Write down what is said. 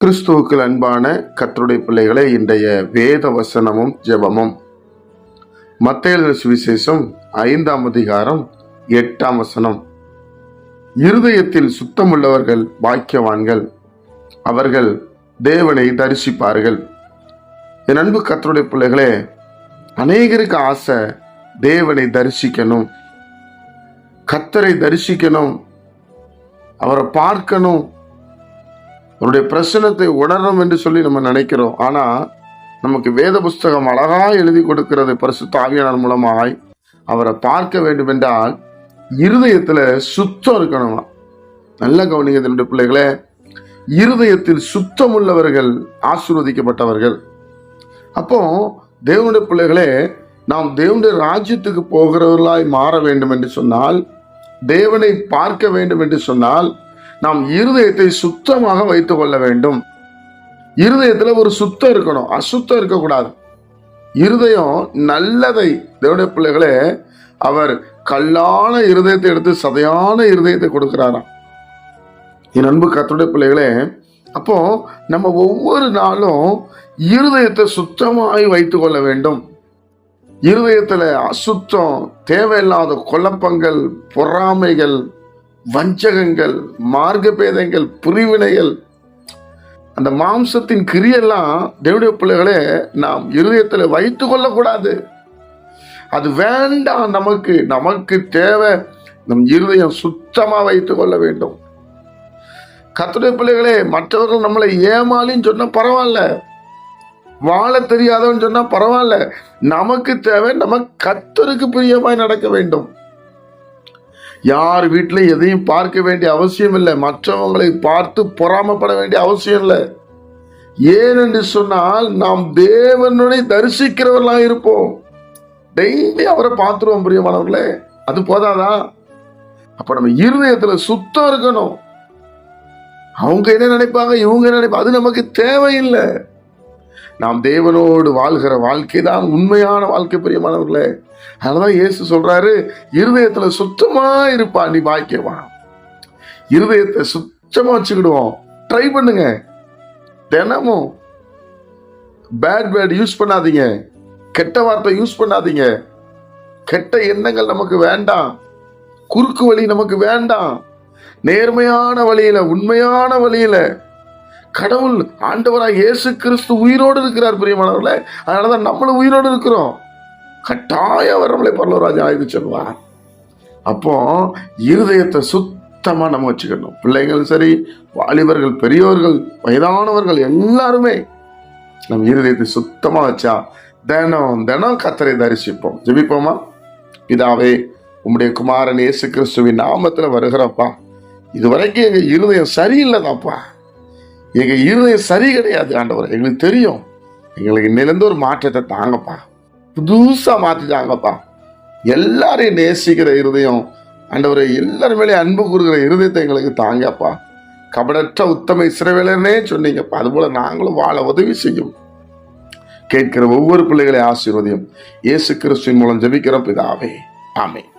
கிறிஸ்துவுக்குள் அன்பான கர்த்தருடைய பிள்ளைகளே, இன்றைய வேத வசனமும் ஜெபமும் மத்தேயு எழுதின சுவிசேஷம் 5ஆம் அதிகாரம் 8ஆம் வசனம். இருதயத்தில் சுத்தமுள்ளவர்கள் பாக்கியவான்கள், அவர்கள் தேவனை தரிசிப்பார்கள். என் அன்பு கர்த்தருடைய பிள்ளைகளே, அநேகருக்கு ஆசை தேவனை தரிசிக்கணும், கர்த்தரை தரிசிக்கணும், அவரை பார்க்கணும், அவருடைய பிரசனத்தை உணரணும் என்று சொல்லி நம்ம நினைக்கிறோம். ஆனா நமக்கு வேத புஸ்தகம் அழகா எழுதி கொடுக்கிறது. பரிசுத்த ஆவியானவர் மூலமாய் அவரை பார்க்க வேண்டும் என்றால் இருதயத்துல சுத்தம் இருக்கணுமா. நல்ல கவனிங்க என்னுடைய பிள்ளைகளே, இருதயத்தில் சுத்தம் உள்ளவர்கள் ஆசீர்வதிக்கப்பட்டவர்கள். அப்போ தேவனுடைய பிள்ளைகளே, நாம் தேவனுடைய ராஜ்யத்துக்கு போகிறவர்களாய் மாற வேண்டும் என்று சொன்னால், தேவனை பார்க்க வேண்டும் என்று சொன்னால், நாம் இருதயத்தை சுத்தமாக வைத்துக் கொள்ள வேண்டும். இருதயத்துல ஒரு சுத்தம் இருக்கணும், அசுத்தம் இருக்கக்கூடாது. இருதயம் நல்லதை, தேவனுடைய பிள்ளைகளே, அவர் கல்லான இருதயத்தை எடுத்து சதையான இருதயத்தை கொடுக்கிறாராம். என் அன்பு கர்த்தருடைய பிள்ளைகளே, அப்போ நம்ம ஒவ்வொரு நாளும் இருதயத்தை சுத்தமாய் வைத்துக் கொள்ள வேண்டும். இருதயத்துல அசுத்தம், தேவையில்லாத குழப்பங்கள், பொறாமைகள், வஞ்சகங்கள், மார்க்கபேதங்கள், பிரிவினைகள், அந்த மாம்சத்தின் கிரியெல்லாம் தேவனுடைய பிள்ளைகளே நாம் இருதயத்துல வைத்துக் கொள்ளக்கூடாது. அது வேண்டாம். நமக்கு தேவை நம் இருதயம் சுத்தமா வைத்துக் கொள்ள வேண்டும். கர்த்தருடைய பிள்ளைகளே, மற்றவர்கள் நம்மளை ஏமாளின்னு சொன்னா பரவாயில்ல, வாழ தெரியாதவன்னு சொன்னா பரவாயில்ல, நமக்கு தேவை நம்ம கர்த்தருக்கு பிரியமாய் நடக்க வேண்டும். யார் வீட்டில் எதையும் பார்க்க வேண்டிய அவசியம் இல்லை, மற்றவங்களை பார்த்து பொறாமப்பட வேண்டிய அவசியம் இல்லை. ஏனென்று சொன்னால் நாம் தேவனுடைய தரிசிக்கிறவர்களாக இருப்போம். டெய்லி அவரை பார்த்துருவோம். பிரியமானவர்களே, அது போதாதா? அப்ப நம்ம இருதயத்துல சுத்தம் இருக்கணும். அவங்க என்ன நினைப்பாங்க, இவங்க என்ன நினைப்பாங்க, அது நமக்கு தேவையில்லை. நாம் தேவனோடு வாழ்கிற வாழ்க்கை தான் உண்மையான வாழ்க்கை. பிரியமானவர்களே, அதனாலதான் இயேசு சொல்றாரு, இருதயத்துல சுத்தமா இருப்பா நீ பாக்கியவான். இருதயத்தை சுத்தமா வச்சுக்கிடுவோம். ட்ரை பண்ணுங்க. தினமும் பேட் வேர்ட் யூஸ் பண்ணாதீங்க, கெட்ட வார்த்தை யூஸ் பண்ணாதீங்க, கெட்ட எண்ணங்கள் நமக்கு வேண்டாம், குறுக்கு வழி நமக்கு வேண்டாம். நேர்மையான வழியில, உண்மையான வழியில கடவுள் ஆண்டவராக இயேசு கிறிஸ்து உயிரோடு இருக்கிறார். பிரியமானவர்களே, அதனாலதான் நம்மளும் உயிரோடு இருக்கிறோம். கட்டாயம் அவர் நம்மளை பரலோகராஜ்யம் ஆய்வு சொல்லுவார். அப்போ இருதயத்தை சுத்தமா நம்ம வச்சுக்கணும். பிள்ளைகள் சரி, வாலிபர்கள், பெரியோர்கள், வயதானவர்கள் எல்லாருமே நம்ம இருதயத்தை சுத்தமா வச்சா தினம் தினம் கர்த்தரை தரிசிப்போம். ஜெபிப்போமா? பிதாவே, உம்முடைய குமாரன் இயேசு கிறிஸ்துவின் நாமத்துல வருகிறப்பா, இதுவரைக்கும் எங்க இருதயம் சரியில்லைதாப்பா, எங்க இருதயம் சரி கிடையாது ஆண்டவர், எங்களுக்கு தெரியும். எங்களுக்கு இன்னிலிருந்து ஒரு மாற்றத்தை தாங்கப்பா, புதுசா மாற்றி தாங்கப்பா. எல்லாரையும் நேசிக்கிற இருதயம் ஆண்டவரை, எல்லாரும் மேலே அன்பு கூறுகிற இருதயத்தை எங்களுக்கு தாங்கப்பா. கபடற்ற உத்தம இஸ்ரவேலனே சொன்னீங்கப்பா, அதுபோல நாங்களும் வாழ உதவி செய்யும். கேட்கிற ஒவ்வொரு பிள்ளைகளை ஆசீர்வதியும். இயேசு கிறிஸ்துவின் மூலம் ஜெபிக்கிறோம் பிதாவே, ஆமென்.